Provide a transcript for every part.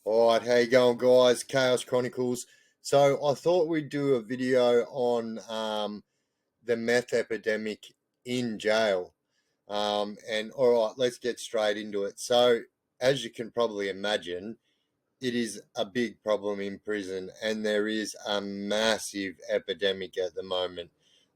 All right, how you going, guys? Chaos Chronicles. So I thought we'd do a video on the meth epidemic in jail. And all right, let's get straight into it. So, as you can probably imagine, it is a big problem in prison, and there is a massive epidemic at the moment.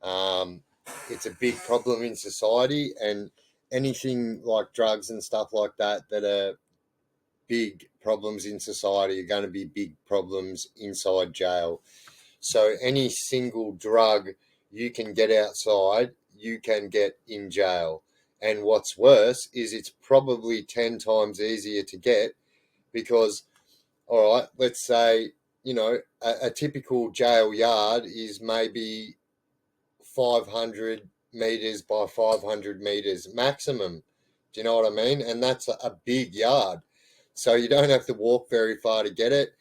Um, it's a big problem in society, and anything like drugs and stuff like that that are big problems in society are going to be big problems inside jail. So any single drug you can get outside, you can get in jail. And what's worse is it's probably 10 times easier to get because, all right, let's say, a typical jail yard is maybe 500 meters by 500 meters maximum. Do you know what I mean? And that's a big yard. So you don't have to walk very far to get it.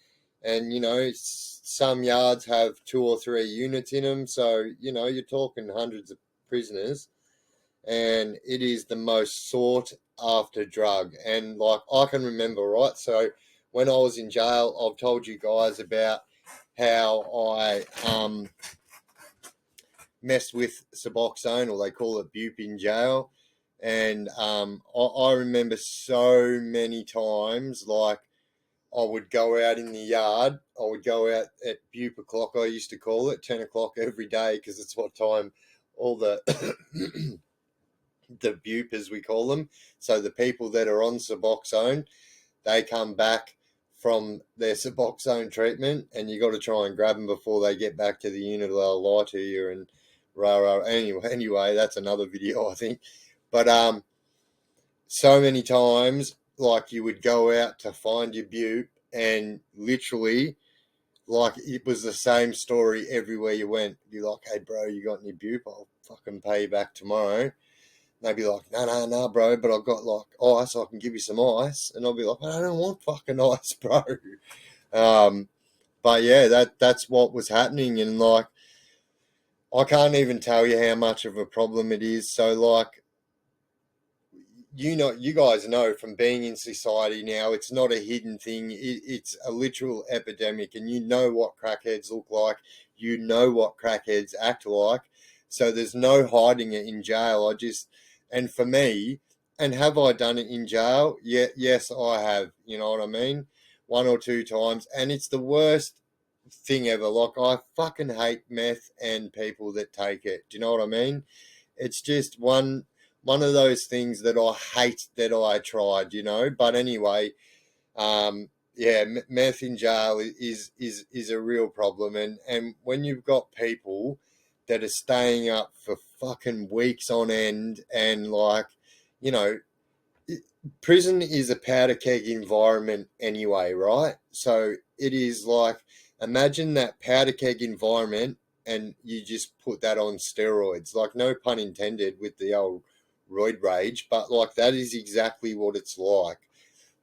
And, some yards have 2 or 3 units in them. So, you're talking hundreds of prisoners. And it is the most sought after drug. And, like, I can remember, right? So when I was in jail, I've told you guys about how I messed with Suboxone, or they call it BIFF in jail. And I remember so many times, like, I would go out in the yard. I would go out at BIFF o'clock, I used to call it, 10 o'clock every day, because it's what time all the the BIFF, as we call them, so the people that are on Suboxone, they come back from their Suboxone treatment, and you got to try and grab them before they get back to the unit, or they'll lie to you and rah rah. Anyway, that's another video, I think. But so many times, like, you would go out to find your butte, and literally, like, it was the same story everywhere you went. Be like, hey bro, you got any butte? I'll fucking pay you back tomorrow. They'd be like, no, bro, but I've got, like, ice, I can give you some ice. And I'll be like, I don't want fucking ice, bro. Um, but yeah, that's what was happening. And, like, I can't even tell you how much of a problem it is. So, like, you guys know from being in society now, it's not a hidden thing. It's a literal epidemic, and you know what crackheads look like. You know what crackheads act like. So there's no hiding it in jail. And for me, and have I done it in jail? Yeah, yes, I have. You know what I mean? 1 or 2 times, and it's the worst thing ever. Like, I fucking hate meth and people that take it. Do you know what I mean? It's just one of those things that I hate that I tried, But anyway, yeah, meth in jail is a real problem, and when you've got people that are staying up for fucking weeks on end, and, like, you know, prison is a powder keg environment anyway, right? So it is like, imagine that powder keg environment, and you just put that on steroids. Like, no pun intended with the old roid rage, but, like, that is exactly what it's like.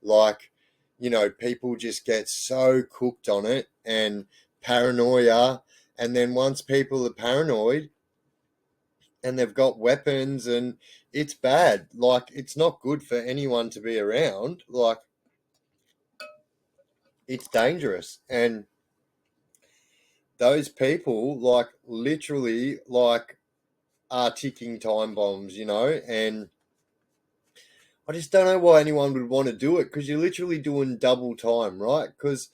Like, people just get so cooked on it, and paranoia. And then once people are paranoid, and they've got weapons, and it's bad. Like, it's not good for anyone to be around. Like, it's dangerous. And those people, like, literally, like, are ticking time bombs, and I just don't know why anyone would want to do it, because you're literally doing double time, right? Because,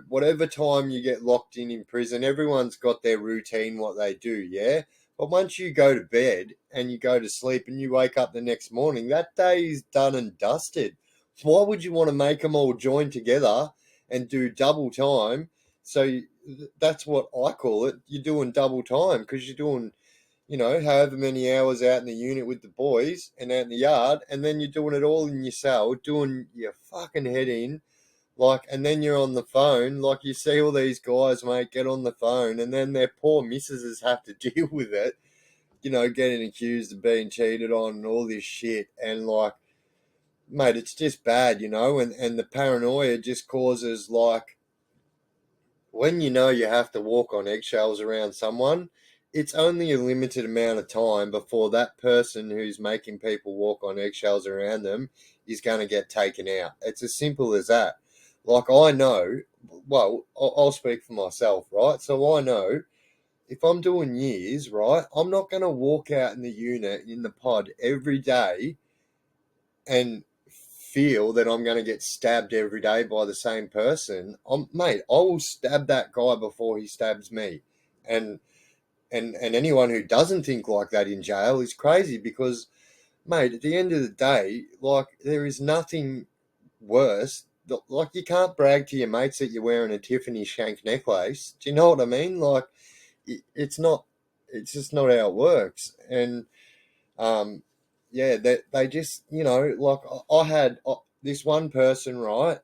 whatever time you get locked in prison, everyone's got their routine, what they do, yeah? But once you go to bed and you go to sleep and you wake up the next morning, that day is done and dusted. Why would you want to make them all join together and do double time? So that's what I call it. You're doing double time, because you're doing, however many hours out in the unit with the boys and out in the yard, and then you're doing it all in your cell, doing your fucking head in, like, and then you're on the phone, like, you see all these guys, mate, get on the phone, and then their poor missuses have to deal with it, getting accused of being cheated on and all this shit, and, like, mate, it's just bad, and the paranoia just causes, like, when you have to walk on eggshells around someone, it's only a limited amount of time before that person who's making people walk on eggshells around them is going to get taken out. It's as simple as that. Like, I know, well, I'll speak for myself, right? So I know if I'm doing years, right, I'm not going to walk out in the unit, in the pod every day and feel that I'm going to get stabbed every day by the same person. Mate, I will stab that guy before he stabs me. And and anyone who doesn't think like that in jail is crazy because, mate, at the end of the day, like, there is nothing worse. Like, you can't brag to your mates that you're wearing a Tiffany shank necklace. Do you know what I mean? Like, it's not, it's just not how it works. And um, yeah, they just, like, I had this one person, right?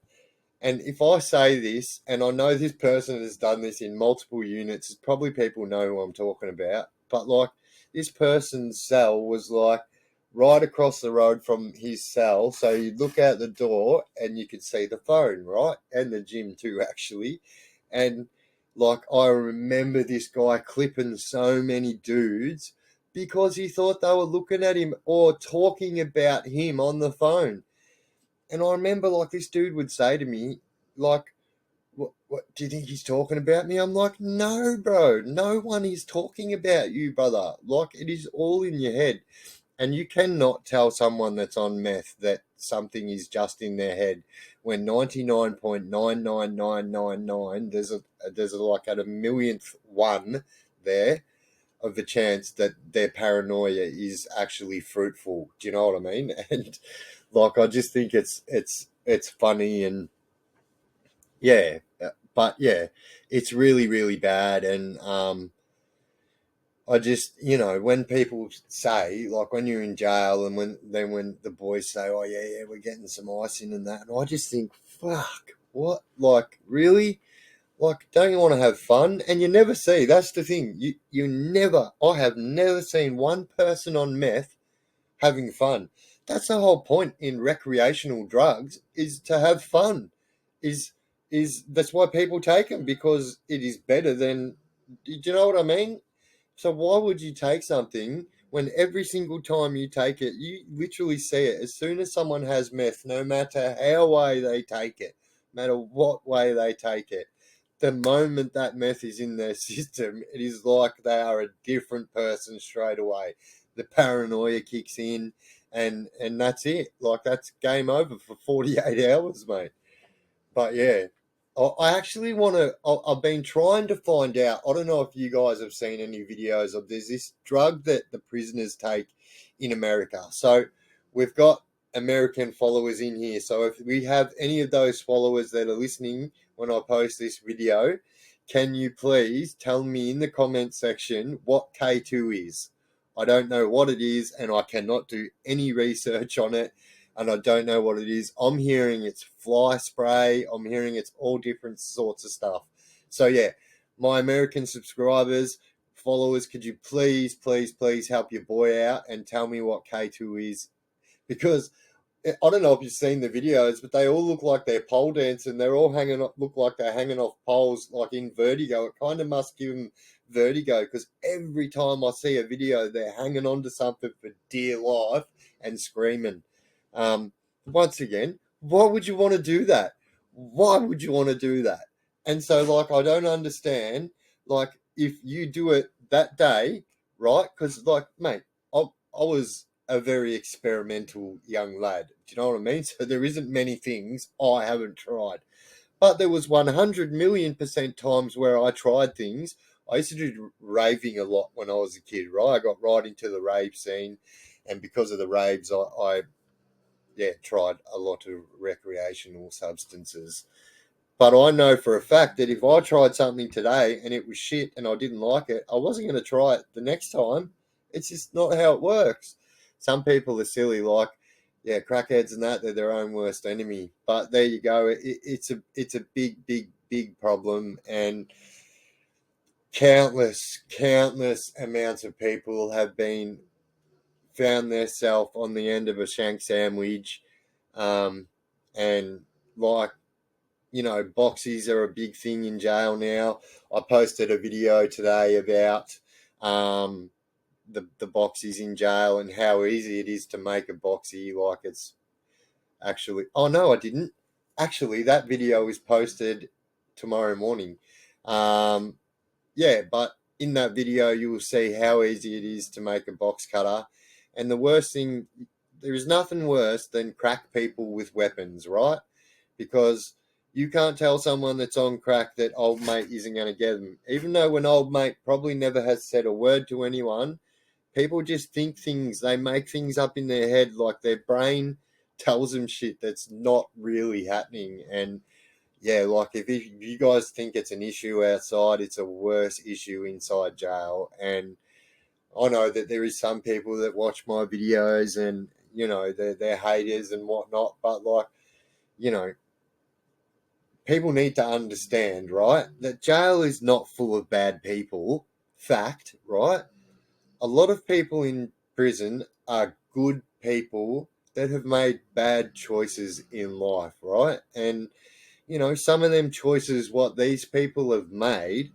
And if I say this, and I know this person has done this in multiple units, probably people know who I'm talking about. But like, this person's cell was like right across the road from his cell. So you'd look out the door and you could see the phone, right? And the gym too, actually. And like, I remember this guy clipping so many dudes because he thought they were looking at him or talking about him on the phone. And I remember, like, this dude would say to me, like, what do you think he's talking about me? I'm like, no, bro, no one is talking about you, brother. Like, it is all in your head. And you cannot tell someone that's on meth that something is just in their head when 99.99999, there's a like at a millionth one there of the chance that their paranoia is actually fruitful. Do you know what I mean? And like, I just think it's funny. And yeah, but yeah, it's really, really bad. And I just, when people say, like, when you're in jail, and when the boys say, oh yeah, yeah, we're getting some ice in and that, and I just think, fuck, what? Like, really? Like, don't you want to have fun? And you never see. That's the thing. You never. I have never seen one person on meth having fun. That's the whole point in recreational drugs, is to have fun. Is That's why people take them, because it is better than. Do you know what I mean? So why would you take something when every single time you take it, you literally see it? As soon as someone has meth, no matter how way they take it, no matter what way they take it, the moment that meth is in their system, it is like they are a different person straight away. The paranoia kicks in, and that's it. Like, that's game over for 48 hours, mate. But yeah, I actually want to. I've been trying to find out. I don't know if you guys have seen any videos of. There's this drug that the prisoners take in America. So we've got American followers in here. So if we have any of those followers that are listening when I post this video, can you please tell me in the comment section what K2 is? I don't know what it is, and I cannot do any research on it, and I don't know what it is. I'm hearing it's fly spray. I'm hearing it's all different sorts of stuff. So yeah, my American subscribers, followers, could you please, please, please help your boy out and tell me what K2 is? Because I don't know if you've seen the videos, but they all look like they're pole dancing. They're all look like they're hanging off poles, like in vertigo. It kind of must give them vertigo, because every time I see a video, they're hanging on to something for dear life and screaming. Once again, why would you want to do that? Why would you want to do that? And so, like, I don't understand. Like, if you do it that day, right? Because, like, mate, I was a very experimental young lad. Do you know what I mean? So there isn't many things I haven't tried. But there was 100,000,000% times where I tried things. I used to do raving a lot when I was a kid, right? I got right into the rave scene. And because of the raves, I yeah, tried a lot of recreational substances. But I know for a fact that if I tried something today and it was shit and I didn't like it, I wasn't going to try it the next time. It's just not how it works. Some people are silly, like, yeah, crackheads and that, they're their own worst enemy. But there you go. It's a big, big, big problem, and countless amounts of people have been found themselves on the end of a shank sandwich, um, and like, boxies are a big thing in jail now. I posted a video today about the boxies in jail and how easy it is to make a boxy. Like, it's actually. Oh no, I didn't. Actually, that video is posted tomorrow morning. Yeah, but in that video, you will see how easy it is to make a box cutter. And the worst thing, there is nothing worse than crack people with weapons, right? Because you can't tell someone that's on crack that old mate isn't going to get them. Even though an old mate probably never has said a word to anyone, people just think things, they make things up in their head, like their brain tells them shit that's not really happening. And yeah, like if you guys think it's an issue outside, it's a worse issue inside jail. And I know that there is some people that watch my videos and, they're haters and whatnot, but like, you know, people need to understand, right, that jail is not full of bad people. Fact, right? A lot of people in prison are good people that have made bad choices in life, right? And, some of them choices, what these people have made,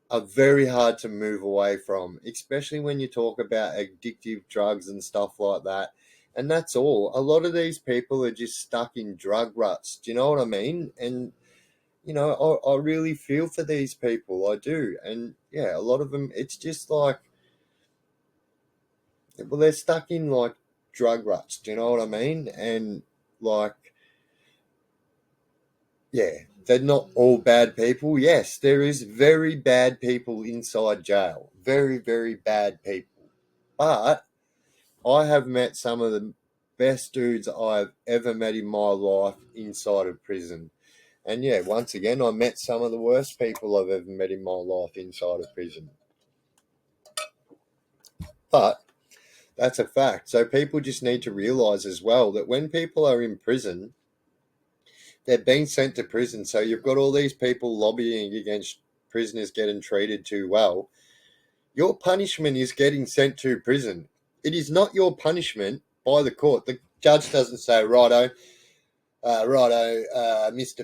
are very hard to move away from, especially when you talk about addictive drugs and stuff like that. And that's all. A lot of these people are just stuck in drug ruts. Do you know what I mean? And I really feel for these people. I do. And yeah, a lot of them, it's just like, well, they're stuck in like drug ruts. Do you know what I mean? And like, yeah, they're not all bad people. Yes, there is very bad people inside jail. Very, very bad people. But I have met some of the best dudes I've ever met in my life inside of prison. And yeah, once again, I met some of the worst people I've ever met in my life inside of prison. But that's a fact. So people just need to realize as well that when people are in prison, they're being sent to prison. So you've got all these people lobbying against prisoners getting treated too well. Your punishment is getting sent to prison. It is not your punishment by the court. The judge doesn't say, Mr.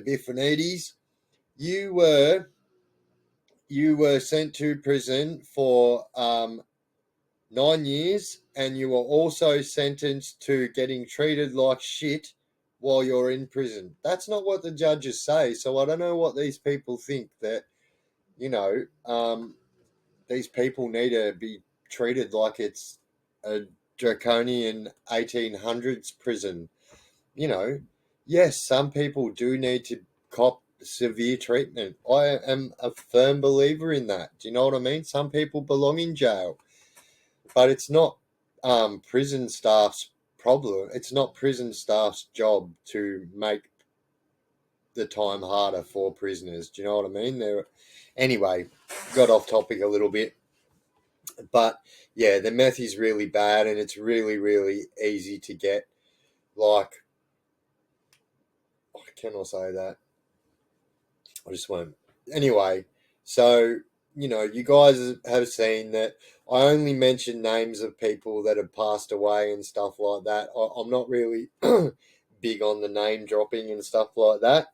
Biffanides, you were sent to prison for 9 years, and you were also sentenced to getting treated like shit while you're in prison. That's not what the judges say. So I don't know what these people think that, you know, these people need to be treated like it's a draconian 1800s prison. You know, yes, some people do need to cop severe treatment. I am a firm believer in that. Do you know what I mean? Some people belong in jail, but it's not prison staff's problem. It's not prison staff's job to make the time harder for prisoners. Do you know what I mean? Anyway, got off topic a little bit, but yeah, the meth is really bad, and it's really, really easy to get. Like, can I say that? I just won't. Anyway, so you guys have seen that I only mention names of people that have passed away and stuff like that. I'm not really big on the name dropping and stuff like that,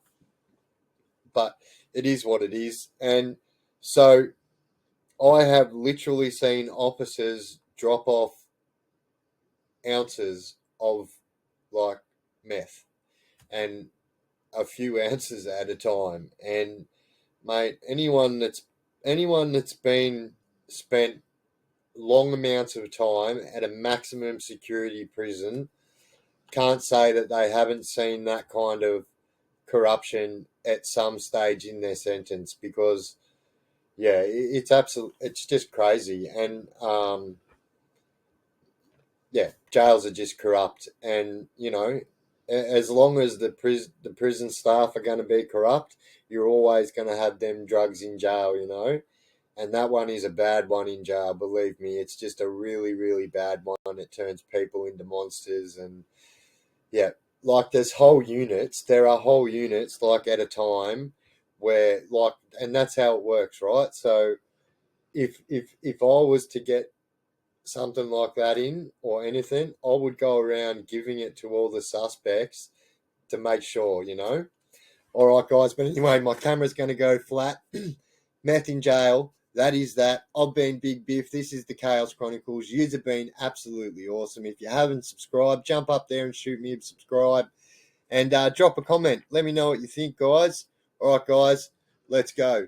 but it is what it is. And so I have literally seen officers drop off ounces of like meth and a few ounces at a time. And mate, anyone that's been spent long amounts of time at a maximum security prison can't say that they haven't seen that kind of corruption at some stage in their sentence, because yeah, it's just crazy. And yeah, jails are just corrupt. And as long as the prison staff are going to be corrupt, you're always going to have them drugs in jail. And that one is a bad one in jail, believe me. It's just a really, really bad one. It turns people into monsters. And yeah, like there are whole units, like at a time, where like, and that's how it works, right? So if I was to get something like that in or anything, I would go around giving it to all the suspects to make sure. All right, guys. But anyway, my camera's going to go flat. Meth in jail. That is that. I've been Big Biff. This is the Chaos Chronicles. Yous have been absolutely awesome. If you haven't subscribed, jump up there and shoot me a subscribe. and drop a comment. Let me know what you think, guys. All right, guys, let's go.